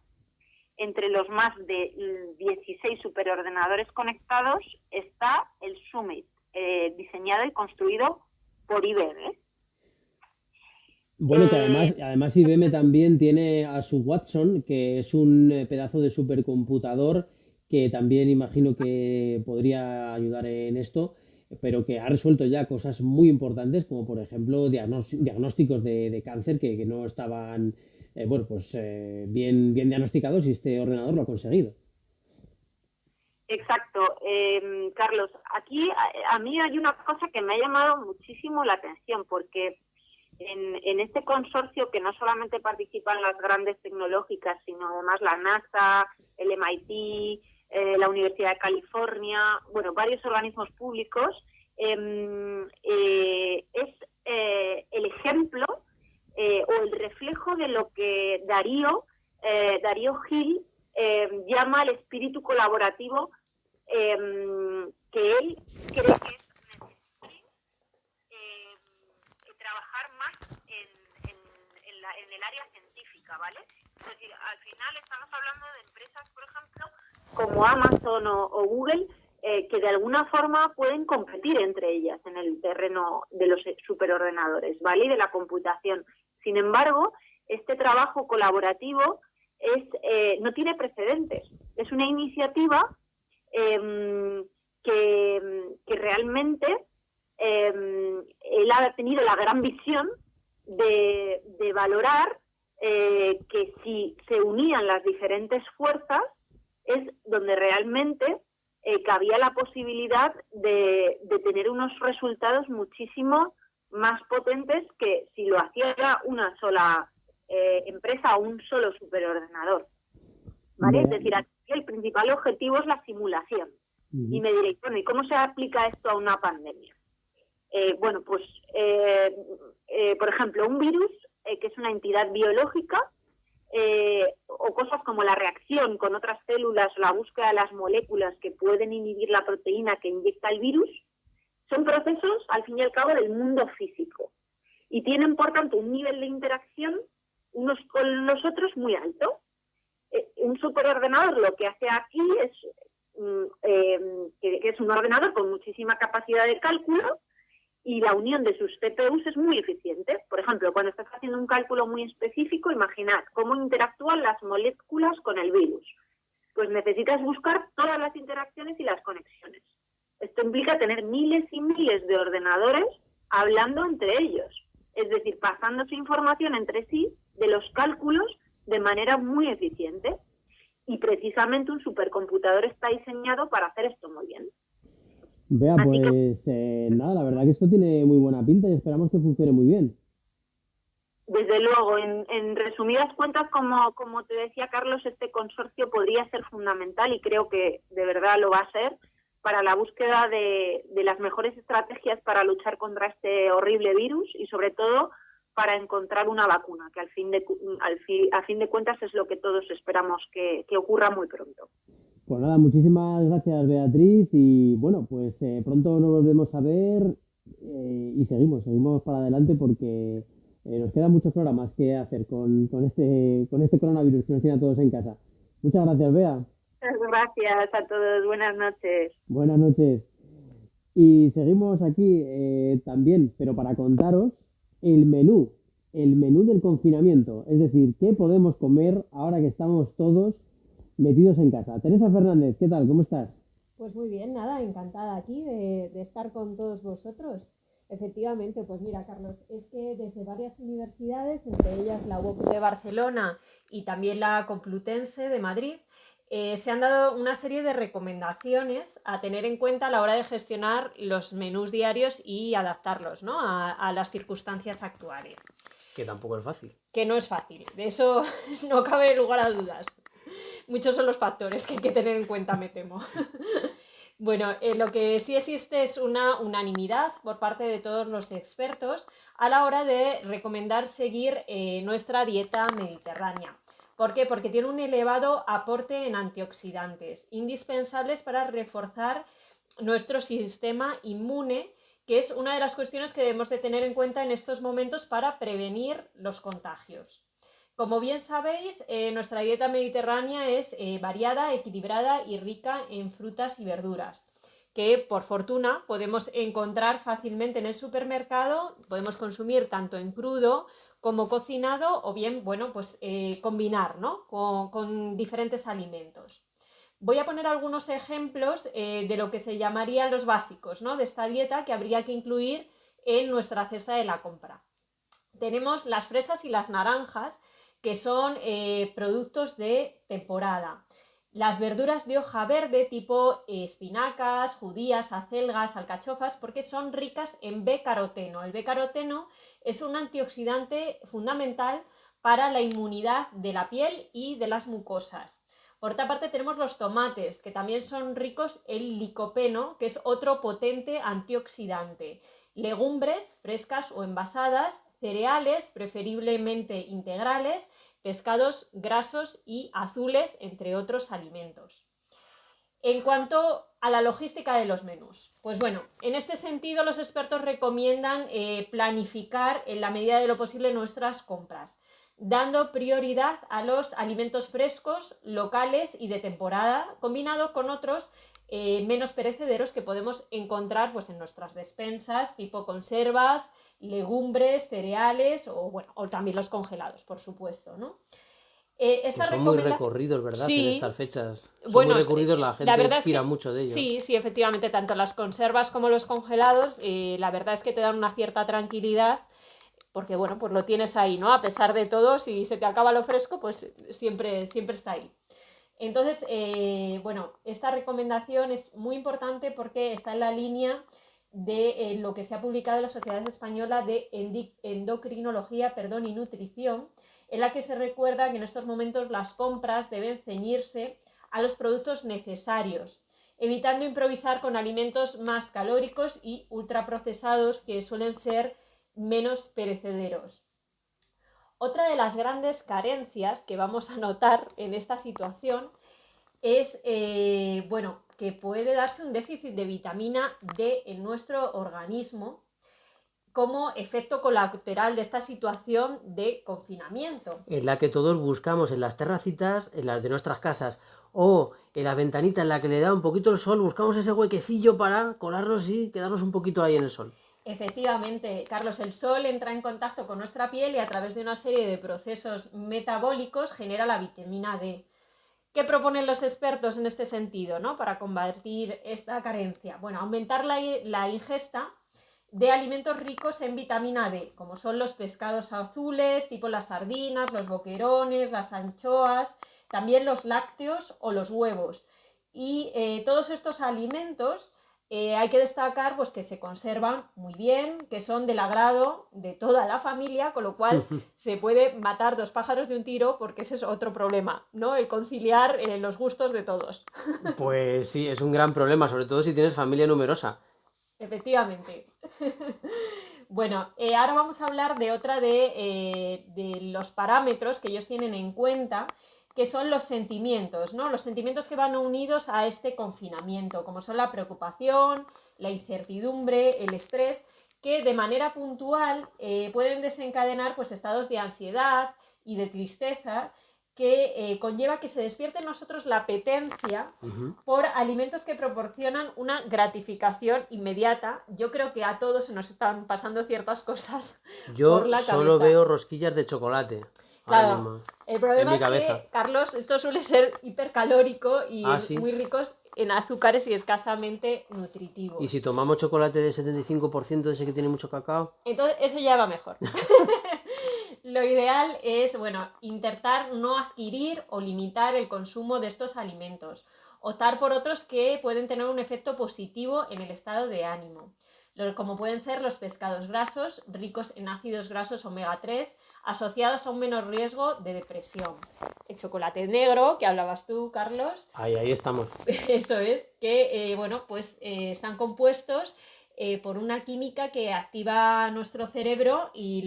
Entre los más de 16 superordenadores conectados está el Summit, diseñado y construido por IBM. Bueno, que además IBM también tiene a su Watson, que es un pedazo de supercomputador que también imagino que podría ayudar en esto, pero que ha resuelto ya cosas muy importantes, como por ejemplo diagnósticos de cáncer que no estaban bien diagnosticados y este ordenador lo ha conseguido. Exacto. Carlos, aquí a mí hay una cosa que me ha llamado muchísimo la atención, porque en este consorcio que no solamente participan las grandes tecnológicas, sino además la NASA, el MIT, la Universidad de California, varios organismos públicos, es el ejemplo o el reflejo de lo que Darío Gil llama el espíritu colaborativo que él cree que es necesario trabajar más en el área científica, ¿vale? Es decir, al final estamos hablando de empresas, por ejemplo, como Amazon o Google, que de alguna forma pueden competir entre ellas en el terreno de los superordenadores, ¿vale? Y de la computación. Sin embargo, este trabajo colaborativo no tiene precedentes. Es una iniciativa que realmente él ha tenido la gran visión de valorar que si se unían las diferentes fuerzas es donde realmente cabía la posibilidad de tener unos resultados muchísimo más potentes que si lo hacía una sola empresa o un solo superordenador, ¿vale? Es decir, aquí el principal objetivo es la simulación. Y me diréis, bueno, ¿y cómo se aplica esto a una pandemia? Bueno, pues, por ejemplo, un virus, que es una entidad biológica, o cosas como la reacción con otras células o la búsqueda de las moléculas que pueden inhibir la proteína que inyecta el virus, son procesos, al fin y al cabo, del mundo físico. Y tienen, por tanto, un nivel de interacción unos con los otros muy alto. Un superordenador lo que hace aquí es que es un ordenador con muchísima capacidad de cálculo y la unión de sus CPUs es muy eficiente. Por ejemplo, cuando estás haciendo un cálculo muy específico, imaginad cómo interactúan las moléculas con el virus. Pues necesitas buscar todas las interacciones y las conexiones. Esto implica tener miles y miles de ordenadores hablando entre ellos, es decir, pasándose información entre sí de los cálculos de manera muy eficiente. Y precisamente un supercomputador está diseñado para hacer esto muy bien. Vea, Así pues nada, la verdad que esto tiene muy buena pinta y esperamos que funcione muy bien. Desde luego, en resumidas cuentas, como te decía Carlos, este consorcio podría ser fundamental y creo que de verdad lo va a ser para la búsqueda de las mejores estrategias para luchar contra este horrible virus y sobre todo para encontrar una vacuna, que a fin de cuentas es lo que todos esperamos que ocurra muy pronto. Pues nada, muchísimas gracias Beatriz y bueno, pues pronto nos volvemos a ver y seguimos para adelante porque nos quedan muchos programas que hacer con este coronavirus que nos tiene a todos en casa. Muchas gracias, Bea. Muchas gracias a todos, buenas noches. Buenas noches. Y seguimos aquí también, pero para contaros el menú del confinamiento, es decir, qué podemos comer ahora que estamos todos metidos en casa. Teresa Fernández, ¿qué tal? ¿Cómo estás? Pues muy bien, nada, encantada aquí de estar con todos vosotros. Efectivamente, pues mira, Carlos, es que desde varias universidades, entre ellas la UOC de Barcelona y también la Complutense de Madrid, se han dado una serie de recomendaciones a tener en cuenta a la hora de gestionar los menús diarios y adaptarlos, ¿no?, a las circunstancias actuales. Que tampoco es fácil. Que no es fácil, de eso no cabe lugar a dudas. Muchos son los factores que hay que tener en cuenta, me temo. Bueno, lo que sí existe es una unanimidad por parte de todos los expertos a la hora de recomendar seguir nuestra dieta mediterránea. ¿Por qué? Porque tiene un elevado aporte en antioxidantes, indispensables para reforzar nuestro sistema inmune, que es una de las cuestiones que debemos de tener en cuenta en estos momentos para prevenir los contagios. Como bien sabéis, nuestra dieta mediterránea es variada, equilibrada y rica en frutas y verduras, que por fortuna podemos encontrar fácilmente en el supermercado, podemos consumir tanto en crudo como cocinado o bien, bueno, pues combinar, ¿no?, con diferentes alimentos. Voy a poner algunos ejemplos de lo que se llamarían los básicos, ¿no?, de esta dieta que habría que incluir en nuestra cesta de la compra. Tenemos las fresas y las naranjas, que son productos de temporada. Las verduras de hoja verde tipo espinacas, judías, acelgas, alcachofas, porque son ricas en B-caroteno. El B-caroteno es un antioxidante fundamental para la inmunidad de la piel y de las mucosas. Por otra parte tenemos los tomates, que también son ricos en licopeno, que es otro potente antioxidante. Legumbres frescas o envasadas, cereales, preferiblemente integrales, pescados grasos y azules, entre otros alimentos. En cuanto a la logística de los menús, pues bueno, en este sentido los expertos recomiendan planificar en la medida de lo posible nuestras compras, dando prioridad a los alimentos frescos, locales y de temporada, combinado con otros menos perecederos que podemos encontrar pues, en nuestras despensas, tipo conservas, legumbres, cereales o también los congelados, por supuesto, ¿no? Que son muy recorridos, ¿verdad? En Sí, estas fechas. Son bueno, muy recorridos, la gente verdad es tira que mucho de ellos. sí, efectivamente, tanto las conservas como los congelados, la verdad es que te dan una cierta tranquilidad, porque bueno, pues lo tienes ahí, ¿no? A pesar de todo, si se te acaba lo fresco, pues siempre está ahí. Entonces, bueno, esta recomendación es muy importante porque está en la línea de lo que se ha publicado en la Sociedad Española de Endocrinología y Nutrición, en la que se recuerda que en estos momentos las compras deben ceñirse a los productos necesarios, evitando improvisar con alimentos más calóricos y ultraprocesados que suelen ser menos perecederos. Otra de las grandes carencias que vamos a notar en esta situación es que puede darse un déficit de vitamina D en nuestro organismo como efecto colateral de esta situación de confinamiento. En la que todos buscamos en las terracitas, en las de nuestras casas, o en la ventanita en la que le da un poquito el sol, buscamos ese huequecillo para colarnos y quedarnos un poquito ahí en el sol. Efectivamente, Carlos, el sol entra en contacto con nuestra piel y a través de una serie de procesos metabólicos genera la vitamina D. ¿Qué proponen los expertos en este sentido, ¿no? Para combatir esta carencia? Bueno, aumentar la ingesta de alimentos ricos en vitamina D, como son los pescados azules, tipo las sardinas, los boquerones, las anchoas, también los lácteos o los huevos. Y todos estos alimentos hay que destacar pues, que se conservan muy bien, que son del agrado de toda la familia, con lo cual se puede matar dos pájaros de un tiro, porque ese es otro problema, ¿no? El conciliar los gustos de todos. Pues sí, es un gran problema, sobre todo si tienes familia numerosa. Efectivamente. Bueno, ahora vamos a hablar de otra de los parámetros que ellos tienen en cuenta, que son los sentimientos, ¿no? Los sentimientos que van unidos a este confinamiento, como son la preocupación, la incertidumbre, el estrés, que de manera puntual pueden desencadenar pues, estados de ansiedad y de tristeza, que conlleva que se despierte en nosotros la apetencia por alimentos que proporcionan una gratificación inmediata. Yo creo que a todos se nos están pasando ciertas cosas por la cabeza. Yo solo veo rosquillas de chocolate. Claro, el problema es que, Carlos, esto suele ser hipercalórico y muy ricos en azúcares y escasamente nutritivo. ¿Y si tomamos chocolate de 75% de ese que tiene mucho cacao? Entonces eso ya va mejor. Lo ideal es, intentar no adquirir o limitar el consumo de estos alimentos. Optar por otros que pueden tener un efecto positivo en el estado de ánimo, como pueden ser los pescados grasos, ricos en ácidos grasos omega 3, asociados a un menor riesgo de depresión. El chocolate negro, que hablabas tú, Carlos. Ahí estamos. Eso es, que están compuestos por una química que activa nuestro cerebro y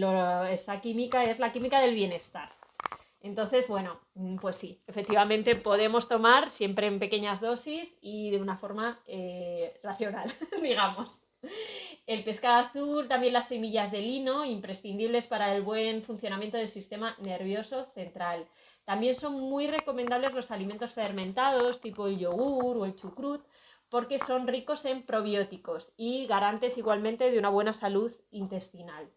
esa química es la química del bienestar. Entonces, pues sí, efectivamente podemos tomar siempre en pequeñas dosis y de una forma racional, digamos. El pescado azul, también las semillas de lino, imprescindibles para el buen funcionamiento del sistema nervioso central. También son muy recomendables los alimentos fermentados, tipo el yogur o el chucrut, porque son ricos en probióticos y garantes igualmente de una buena salud intestinal.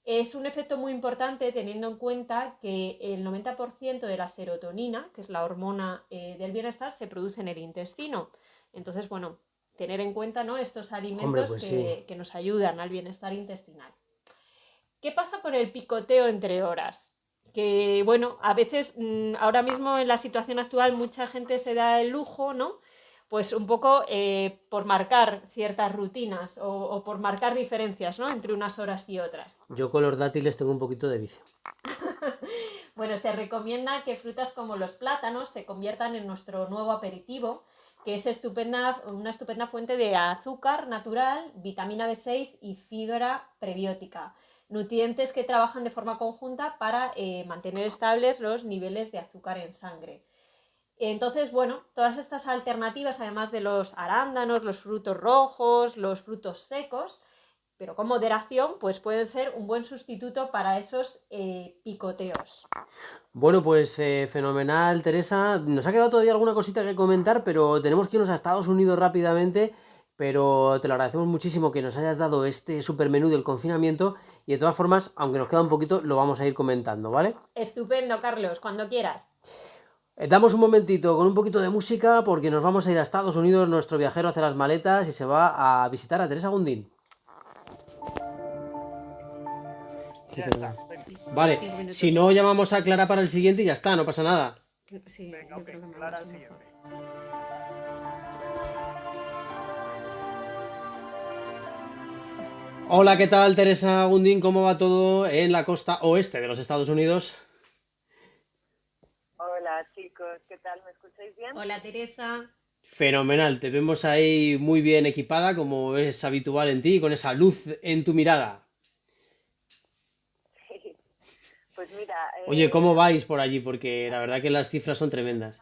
Es un efecto muy importante teniendo en cuenta que el 90% de la serotonina, que es la hormona del bienestar, se produce en el intestino. Entonces, tener en cuenta, ¿no?, estos alimentos que nos ayudan al bienestar intestinal. ¿Qué pasa con el picoteo entre horas? Que, a veces, ahora mismo en la situación actual, mucha gente se da el lujo, ¿no?, pues un poco por marcar ciertas rutinas o por marcar diferencias, ¿no?, entre unas horas y otras. Yo con los dátiles tengo un poquito de vicio. Se recomienda que frutas como los plátanos se conviertan en nuestro nuevo aperitivo, que es una estupenda fuente de azúcar natural, vitamina B6 y fibra prebiótica, nutrientes que trabajan de forma conjunta para mantener estables los niveles de azúcar en sangre. Entonces, bueno, todas estas alternativas, además de los arándanos, los frutos rojos, los frutos secos, pero con moderación, pues pueden ser un buen sustituto para esos picoteos. Bueno, pues fenomenal, Teresa. Nos ha quedado todavía alguna cosita que comentar, pero tenemos que irnos a Estados Unidos rápidamente. Pero te lo agradecemos muchísimo que nos hayas dado este super menú del confinamiento. Y de todas formas, aunque nos queda un poquito, lo vamos a ir comentando, ¿vale? Estupendo, Carlos, cuando quieras. Damos un momentito con un poquito de música porque nos vamos a ir a Estados Unidos. Nuestro viajero hace las maletas y se va a visitar a Teresa Gundín. Ya está. Vale, si no, llamamos a Clara para el siguiente y ya está, no pasa nada. Sí, Venga, ok. creo que me Clara, parece al mejor. siguiente. Hola, ¿qué tal, Teresa Gundín? ¿Cómo va todo en la costa oeste de los Estados Unidos? Hola chicos, ¿qué tal? ¿Me escucháis bien? Hola, Teresa. Fenomenal, te vemos ahí muy bien equipada, como es habitual en ti, con esa luz en tu mirada. Pues mira, Oye, ¿cómo vais por allí? Porque la verdad que las cifras son tremendas.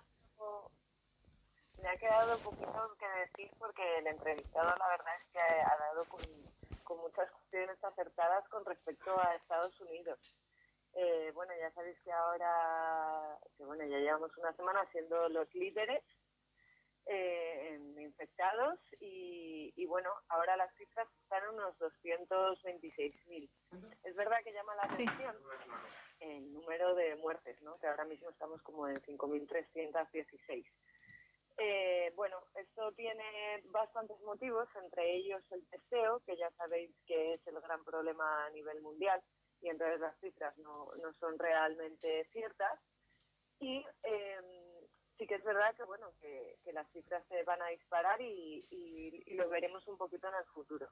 me ha quedado un poquito que decir porque el entrevistado la verdad es que ha dado con muchas cuestiones acertadas con respecto a Estados Unidos. Bueno, ya sabéis que ahora, que bueno, ya llevamos una semana siendo los líderes en infectados y bueno, ahora las cifras están en unos 226.000. Es verdad que llama la atención el número de muertes, ¿no? Que ahora mismo estamos como en 5.316. Bueno, esto tiene bastantes motivos, entre ellos el testeo, que ya sabéis que es el gran problema a nivel mundial y entonces las cifras no son realmente ciertas. Y sí que es verdad que bueno que las cifras se van a disparar y lo veremos un poquito en el futuro.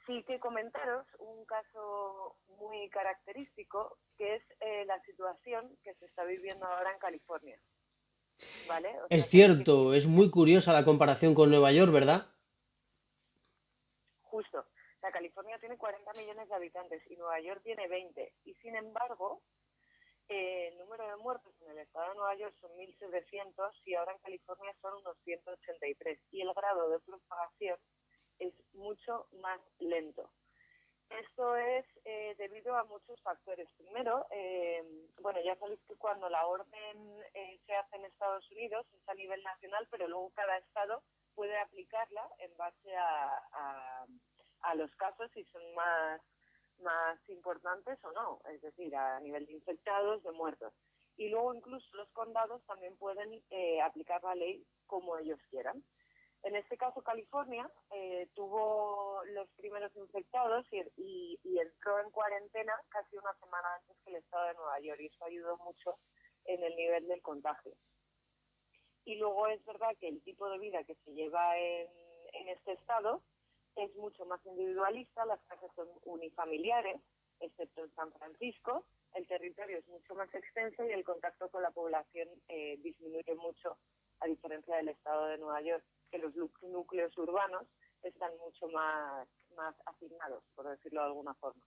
Sí que comentaros un caso muy característico que es la situación que se está viviendo ahora en California. ¿Vale? O sea, Es cierto, es muy curiosa la comparación con Nueva York, ¿verdad? justo. O sea, California tiene 40 millones de habitantes y Nueva York tiene 20. Y sin embargo, el número de muertos en el estado de Nueva York son 1.700 y ahora en California son unos 183. Y el grado de propagación es mucho más lento. Esto es debido a muchos factores. Primero, bueno, ya sabéis que cuando la orden se hace en Estados Unidos es a nivel nacional, pero luego cada estado puede aplicarla en base a los casos si son más importantes o no, es decir, a nivel de infectados, de muertos. Y luego incluso los condados también pueden aplicar la ley como ellos quieran. En este caso, California tuvo los primeros infectados y entró en cuarentena casi una semana antes que el estado de Nueva York, y eso ayudó mucho en el nivel del contagio. Y luego es verdad que el tipo de vida que se lleva en este estado es mucho más individualista, las casas son unifamiliares, excepto en San Francisco, el territorio es mucho más extenso y el contacto con la población disminuye mucho, a diferencia del estado de Nueva York, que los núcleos urbanos están mucho más asignados, por decirlo de alguna forma.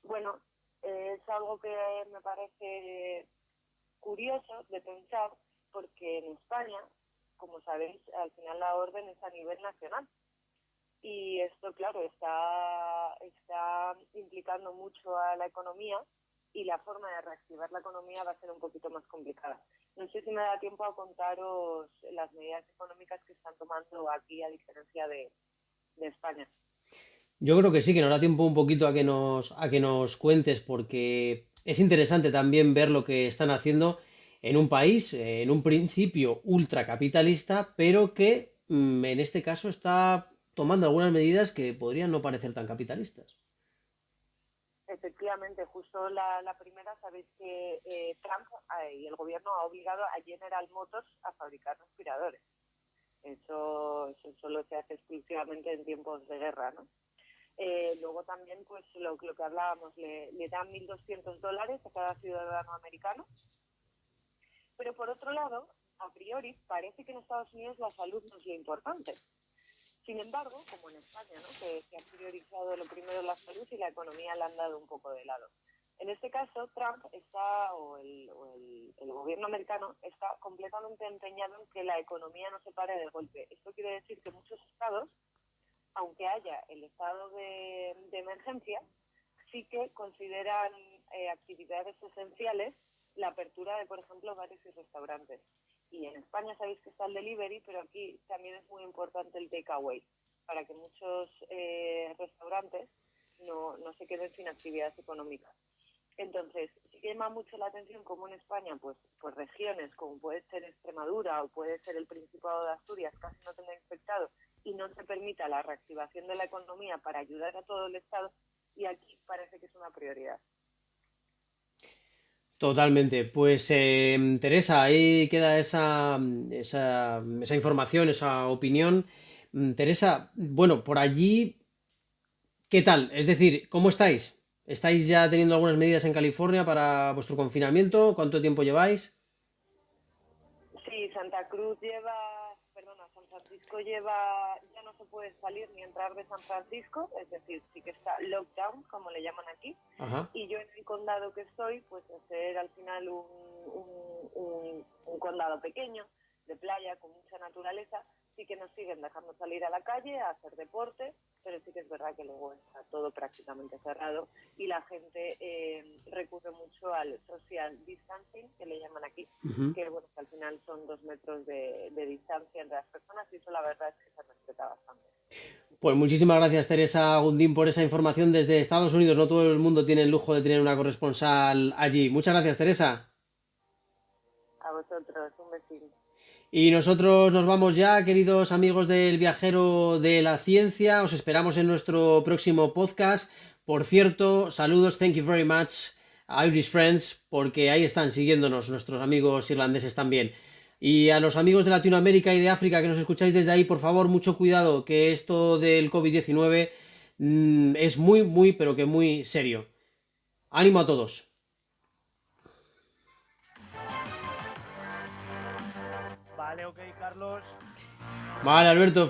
Bueno, es algo que me parece curioso de pensar, porque en España, como sabéis, al final la orden es a nivel nacional. Y esto, claro, está implicando mucho a la economía y la forma de reactivar la economía va a ser un poquito más complicada. No sé si me da tiempo a contaros las medidas económicas que están tomando aquí, a diferencia de España. Yo creo que sí, que nos da tiempo un poquito a que nos cuentes, porque es interesante también ver lo que están haciendo en un país, en un principio ultracapitalista, pero que en este caso está tomando algunas medidas que podrían no parecer tan capitalistas. Efectivamente, justo la primera, sabéis que Trump y el gobierno ha obligado a General Motors a fabricar respiradores. Eso solo se hace exclusivamente en tiempos de guerra, ¿no? Luego también, pues lo que hablábamos, le dan $1.200 a cada ciudadano americano. Pero por otro lado, a priori, parece que en Estados Unidos la salud no es lo importante. Sin embargo, como en España, ¿no? que ha priorizado lo primero la salud y la economía la han dado un poco de lado. En este caso, Trump está, o el gobierno americano está completamente empeñado en que la economía no se pare de golpe. Esto quiere decir que muchos estados, aunque haya el estado de emergencia, sí que consideran actividades esenciales la apertura de, por ejemplo, bares y restaurantes. Y en España sabéis que está el delivery, pero aquí también es muy importante el takeaway, para que muchos restaurantes no se queden sin actividad económica. Entonces, sí que llama mucho la atención como en España, pues regiones como puede ser Extremadura o puede ser el Principado de Asturias casi no tenga infectados y no se permita la reactivación de la economía para ayudar a todo el Estado, y aquí parece que es una prioridad. Totalmente. Pues Teresa, ahí queda esa información, esa opinión. Teresa, bueno, por allí, ¿qué tal? Es decir, ¿cómo estáis? ¿Estáis ya teniendo algunas medidas en California para vuestro confinamiento? ¿Cuánto tiempo lleváis? Sí, San Francisco ya no se puede salir ni entrar de San Francisco, es decir, sí que está lockdown, como le llaman aquí. Ajá. Y yo en el condado que estoy, pues ser al final un condado pequeño, de playa, con mucha naturaleza, sí que nos siguen dejando salir a la calle a hacer deporte, pero sí que es verdad que luego está todo prácticamente cerrado y la gente recurre mucho al social distancing, que le llaman aquí, que bueno, que al final son 2 metros de distancia entre las personas, y eso la verdad es que se respeta bastante. Pues muchísimas gracias, Teresa Gundín, por esa información desde Estados Unidos. No todo el mundo tiene el lujo de tener una corresponsal allí. Muchas gracias, Teresa. A vosotros, un besito. Y nosotros nos vamos ya, queridos amigos del Viajero de la Ciencia. Os esperamos en nuestro próximo podcast. Por cierto, saludos, thank you very much a Irish Friends, porque ahí están siguiéndonos nuestros amigos irlandeses también. Y a los amigos de Latinoamérica y de África que nos escucháis desde ahí, por favor, mucho cuidado, que esto del COVID-19 es muy, muy, pero que muy serio. Ánimo a todos. Vale, ok, Carlos. Vale, Alberto.